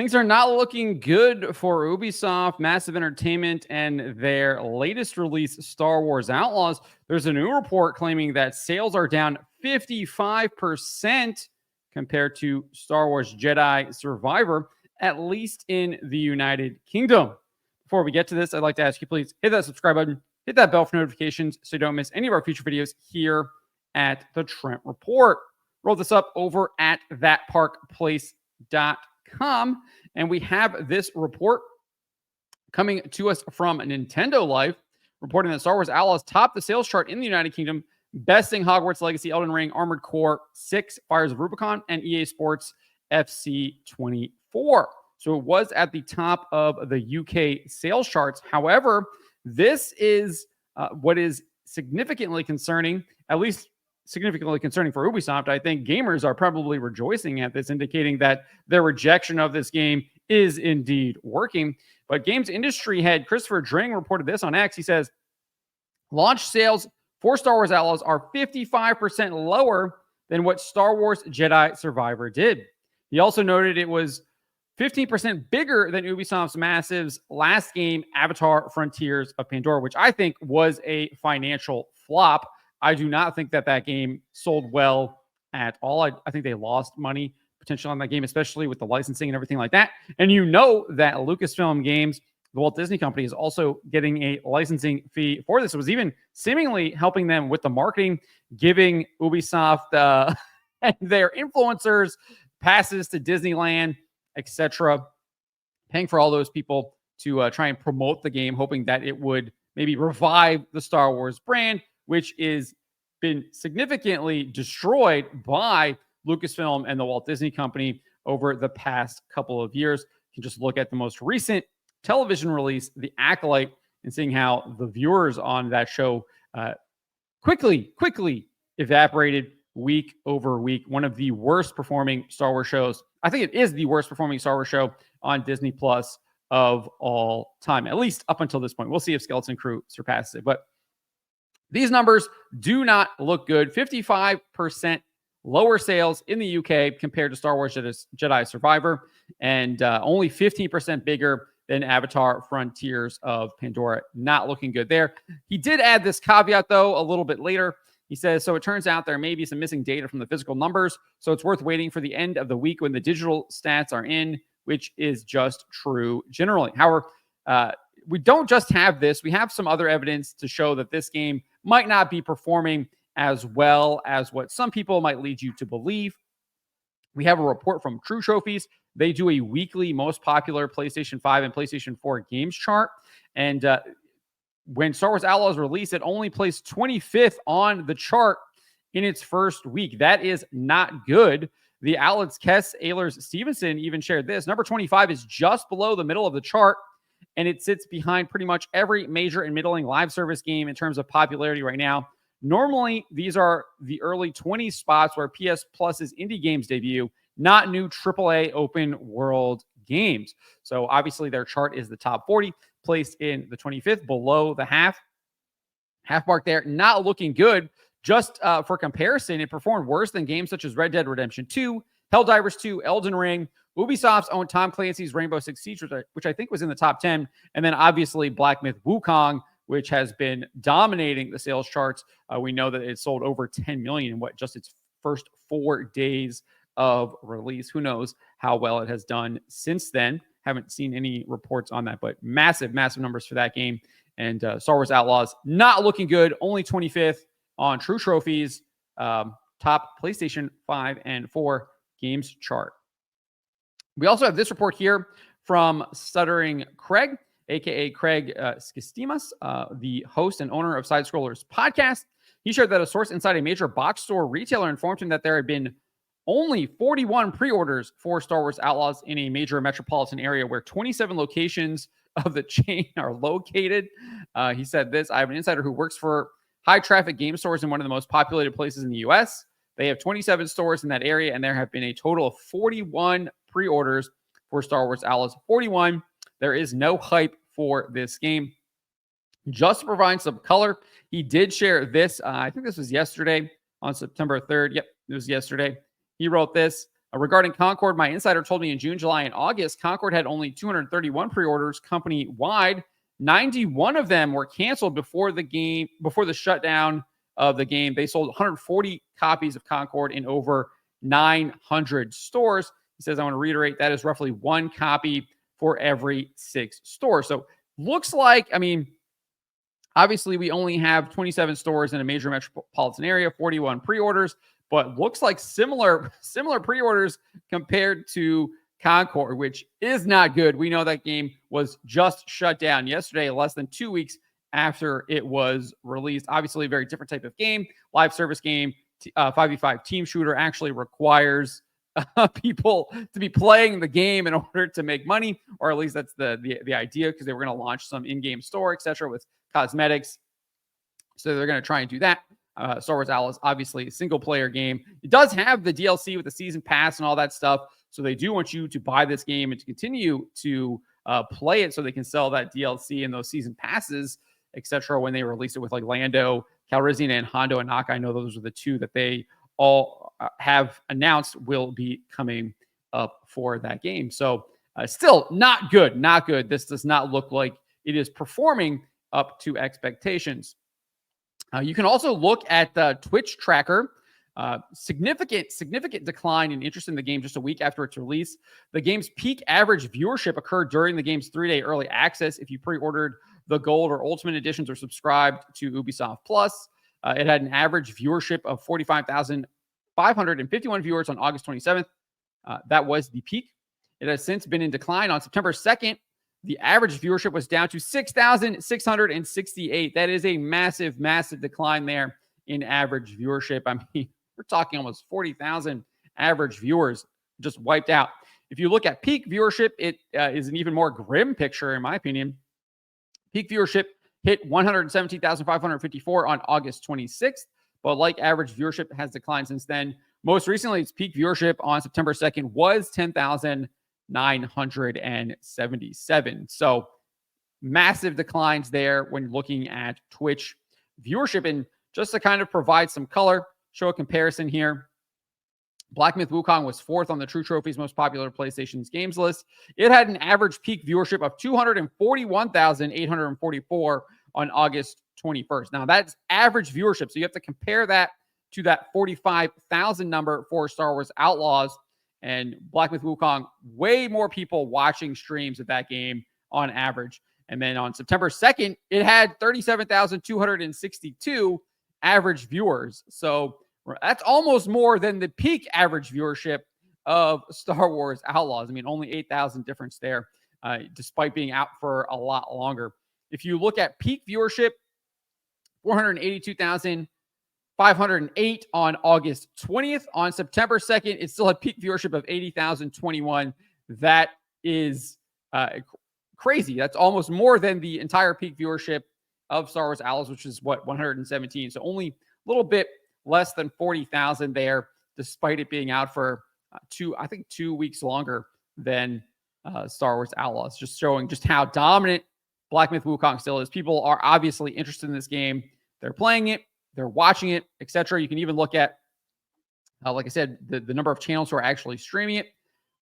Things are not looking good for Ubisoft, Massive Entertainment, and their latest release, Star Wars Outlaws. There's a new report claiming that sales are down 55% compared to Star Wars Jedi Survivor, at least in the United Kingdom. Before we get to this, I'd like to ask you, please hit that subscribe button, hit that bell for notifications so you don't miss any of our future videos here at the Trent Report. Roll this up over at thatparkplace.com. And we have this report coming to us from Nintendo Life, reporting that Star Wars Outlaws topped the sales chart in the United Kingdom, besting Hogwarts Legacy, Elden Ring, Armored Core 6, Fires of Rubicon, and EA Sports FC 24. So it was at the top of the UK sales charts. However, this is what is significantly concerning, at least significantly concerning for Ubisoft. I think gamers are probably rejoicing at this, indicating that their rejection of this game is indeed working. But games industry head Christopher Dring reported this on X. He says, launch sales for Star Wars Outlaws are 55% lower than what Star Wars Jedi Survivor did. He also noted it was 15% bigger than Ubisoft's Massive's last game, Avatar Frontiers of Pandora, which I think was a financial flop. I do not think that that game sold well at all. I think they lost money potentially on that game, especially with the licensing and everything like that. And you know that Lucasfilm Games, the Walt Disney Company, is also getting a licensing fee for this. It was even seemingly helping them with the marketing, giving Ubisoft and their influencers passes to Disneyland, etc., paying for all those people to try and promote the game, hoping that it would maybe revive the Star Wars brand, which is been significantly destroyed by Lucasfilm and the Walt Disney Company over the past couple of years. You can just look at the most recent television release, The Acolyte, and seeing how the viewers on that show quickly evaporated week over week. One of the worst performing Star Wars shows. I think it is the worst performing Star Wars show on Disney Plus of all time, at least up until this point. We'll see if Skeleton Crew surpasses it. But these numbers do not look good. 55% lower sales in the UK compared to Star Wars Jedi Survivor, and only 15% bigger than Avatar Frontiers of Pandora. Not looking good there. He did add this caveat, though, a little bit later. He says, so it turns out there may be some missing data from the physical numbers, so it's worth waiting for the end of the week when the digital stats are in, which is just true generally. However, we don't just have this. We have some other evidence to show that this game might not be performing as well as what some people might lead you to believe. We have a report from True Trophies. They do a weekly most popular PlayStation 5 and PlayStation 4 games chart. And when Star Wars Outlaws released, it only placed 25th on the chart in its first week. That is not good. The outlet's Kess Ehlers Stevenson even shared this. Number 25 is just below the middle of the chart, and it sits behind pretty much every major and middling live service game in terms of popularity right now. Normally, these are the early 20 spots where PS Plus's indie games debut, not new AAA open world games. So obviously their chart is the top 40, placed in the 25th, below the half mark there. Not looking good. Just for comparison, it performed worse than games such as Red Dead Redemption 2, Helldivers 2, Elden Ring, Ubisoft's own Tom Clancy's Rainbow Six Siege, which I think was in the top 10, and then obviously Black Myth Wukong, which has been dominating the sales charts. We know that it sold over 10 million in just its first 4 days of release. Who knows how well it has done since then. Haven't seen any reports on that, but massive numbers for that game. And Star Wars Outlaws not looking good. Only 25th on True Trophies top PlayStation 5 and 4 games chart. We also have this report here from Stuttering Craig, a.k.a. Craig Skistimas, the host and owner of Side Scrollers podcast. He shared that a source inside a major box store retailer informed him that there had been only 41 pre-orders for Star Wars Outlaws in a major metropolitan area where 27 locations of the chain are located. He said this: I have an insider who works for high-traffic game stores in one of the most populated places in the U.S. They have 27 stores in that area, and there have been a total of 41 pre-orders for Star Wars Outlaws. 41. There is no hype for this game. Just to provide some color, he did share this. I think this was yesterday on September 3rd. Yep, it was yesterday. He wrote this. Regarding Concord, my insider told me in June, July, and August, Concord had only 231 pre-orders company-wide. 91 of them were canceled before the shutdown of the game. They sold 140 copies of Concord in over 900 stores. He says, I want to reiterate, that is roughly one copy for every 6 stores. So looks like, I mean, obviously we only have 27 stores in a major metropolitan area, 41 pre-orders, but looks like similar pre-orders compared to Concord, which is not good. We know that game was just shut down yesterday, less than 2 weeks after it was released. Obviously, a very different type of game, live service game. 5v5 team shooter actually requires people to be playing the game in order to make money, or at least that's the idea, because they were going to launch some in-game store, etc., with cosmetics. So they're going to try and do that. Star Wars Outlaws, obviously a single player game. It does have the DLC with the season pass and all that stuff. So they do want you to buy this game and to continue to play it so they can sell that DLC and those season passes, etc. when they release it with like Lando Calrissian and Hondo and Naka. I know those are the two that they all have announced will be coming up for that game. So still not good. Not good. This does not look like it is performing up to expectations. You can also look at the Twitch tracker. Significant decline in interest in the game just a week after its release. The game's peak average viewership occurred during the game's 3-day early access. If you pre-ordered the Gold or Ultimate editions or subscribed to Ubisoft Plus, it had an average viewership of 45,551 viewers on August 27th. That was the peak. It has since been in decline. On September 2nd, the average viewership was down to 6,668. That is a massive decline there in average viewership. I mean, we're talking almost 40,000 average viewers just wiped out. If you look at peak viewership, it is an even more grim picture, in my opinion. Peak viewership hit 117,554 on August 26th, but like average viewership has declined since then. Most recently, its peak viewership on September 2nd was 10,977. So massive declines there when looking at Twitch viewership. And just to kind of provide some color, show a comparison here. Black Myth Wukong was 4th on the True Trophy's most popular PlayStation's games list. It had an average peak viewership of 241,844 on August 21st. Now, that's average viewership. So you have to compare that to that 45,000 number for Star Wars Outlaws. And Black Myth Wukong, way more people watching streams of that game on average. And then on September 2nd, it had 37,262 average viewers. So that's almost more than the peak average viewership of Star Wars Outlaws. I mean, only 8,000 difference there, despite being out for a lot longer. If you look at peak viewership, 482,508 on August 20th. On September 2nd, it still had peak viewership of 80,021. That is crazy. That's almost more than the entire peak viewership of Star Wars Outlaws, which is 117. So only a little bit less than 40,000 there, despite it being out for 2 weeks longer than Star Wars Outlaws. Just showing just how dominant Black Myth Wukong still is. People are obviously interested in this game. They're playing it, they're watching it, etc. You can even look at, like I said, the number of channels who are actually streaming it.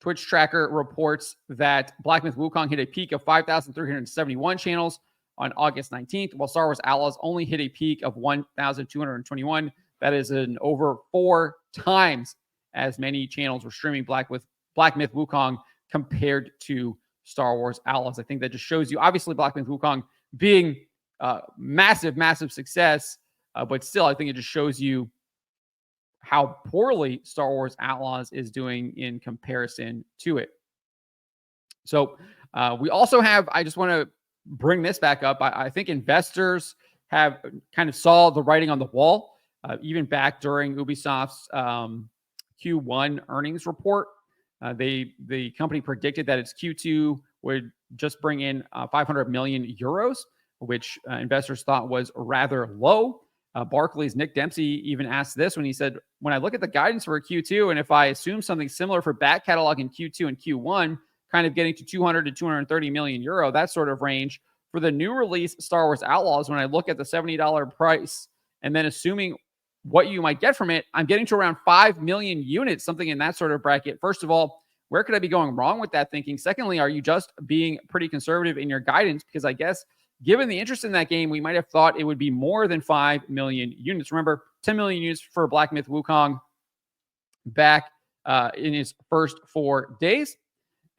Twitch tracker reports that Black Myth Wukong hit a peak of 5,371 channels on August 19th, while Star Wars Outlaws only hit a peak of 1,221. That is an over 4 times as many channels were streaming Black Myth Wukong compared to Star Wars Outlaws. I think that just shows you, obviously, Black Myth Wukong being massive success, but still, I think it just shows you how poorly Star Wars Outlaws is doing in comparison to it. So we also have, I just want to bring this back up. I think investors have kind of saw the writing on the wall, even back during Ubisoft's Q1 earnings report. The company predicted that its Q2 would just bring in 500 million euros, which investors thought was rather low. Barclays' Nick Dempsey even asked this when he said, when I look at the guidance for Q2, and if I assume something similar for back catalog in Q2 and Q1, kind of getting to 200 to 230 million euro, that sort of range for the new release Star Wars Outlaws, when I look at the $70 price and then assuming what you might get from it, I'm getting to around 5 million units, something in that sort of bracket. First of all, where could I be going wrong with that thinking? Secondly, are you just being pretty conservative in your guidance? Because I guess given the interest in that game, we might have thought it would be more than 5 million units. Remember, 10 million units for Black Myth Wukong back in its first 4 days.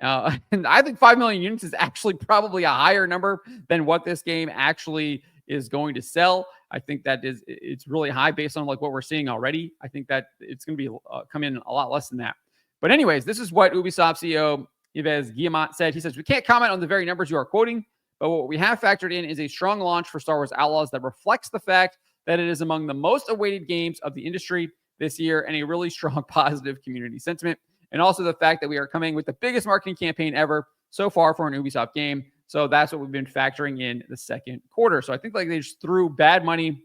And I think 5 million units is actually probably a higher number than what this game actually is going to sell. I think that it's really high based on like what we're seeing already. I think that it's going to be come in a lot less than that. But anyways, this is what Ubisoft CEO Yves Guillemot said. He says, we can't comment on the very numbers you are quoting, but what we have factored in is a strong launch for Star Wars Outlaws that reflects the fact that it is among the most awaited games of the industry this year and a really strong positive community sentiment. And also the fact that we are coming with the biggest marketing campaign ever so far for an Ubisoft game. So that's what we've been factoring in the second quarter. So I think like they just threw bad money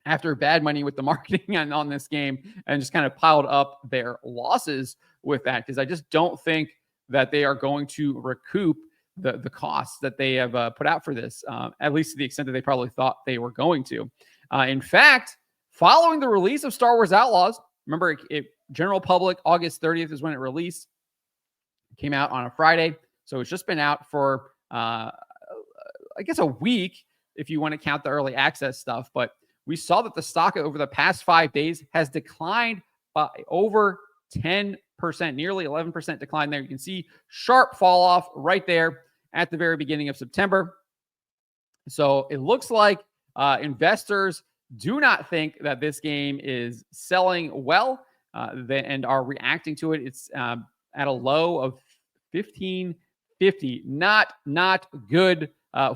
after bad money with the marketing on this game and just kind of piled up their losses with that, because I just don't think that they are going to recoup the costs that they have put out for this, at least to the extent that they probably thought they were going to. In fact, following the release of Star Wars Outlaws, remember, general public, August 30th is when it released. It came out on a Friday. So it's just been out for, I guess, a week if you want to count the early access stuff. But we saw that the stock over the past 5 days has declined by over 10%, nearly 11% decline there. You can see sharp fall off right there at the very beginning of September. So it looks like investors do not think that this game is selling well and are reacting to it. It's at a low of 1550. Not good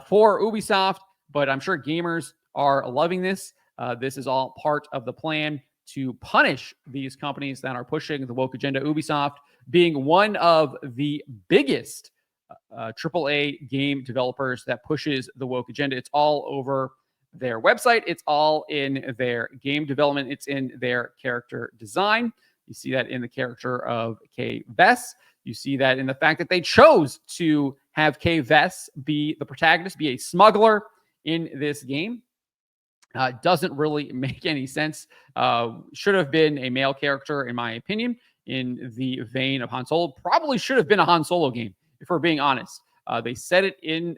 for Ubisoft, but I'm sure gamers are loving this. This is all part of the plan to punish these companies that are pushing the woke agenda. Ubisoft being one of the biggest AAA game developers that pushes the woke agenda. It's all over their website. It's all in their game development. It's in their character design. You see that in the character of Kay Vess. You see that in the fact that they chose to have Kay Vess be the protagonist, be a smuggler in this game. Doesn't really make any sense. Should have been a male character, in my opinion, in the vein of Han Solo. Probably should have been a Han Solo game, if we're being honest. They set it in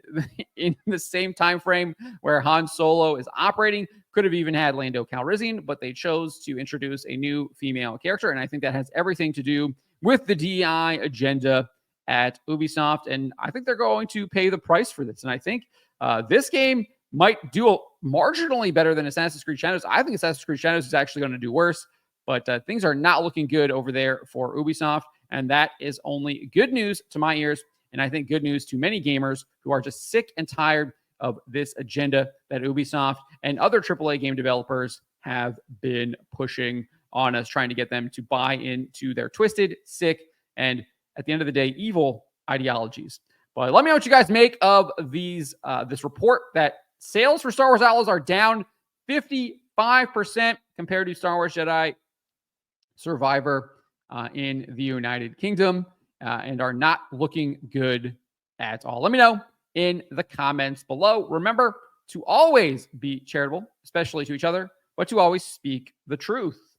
the same time frame where Han Solo is operating. Could have even had Lando Calrissian, but they chose to introduce a new female character, and I think that has everything to do with the DEI agenda at Ubisoft, and I think they're going to pay the price for this. And I think this game might do marginally better than Assassin's Creed Shadows. I think Assassin's Creed Shadows is actually going to do worse, but things are not looking good over there for Ubisoft, and that is only good news to my ears. And I think good news to many gamers who are just sick and tired of this agenda that Ubisoft and other AAA game developers have been pushing on us, trying to get them to buy into their twisted, sick, and at the end of the day, evil ideologies. But let me know what you guys make of these this report that sales for Star Wars Outlaws are down 55% compared to Star Wars Jedi Survivor in the United Kingdom. And are not looking good at all. Let me know in the comments below. Remember to always be charitable, especially to each other, but to always speak the truth.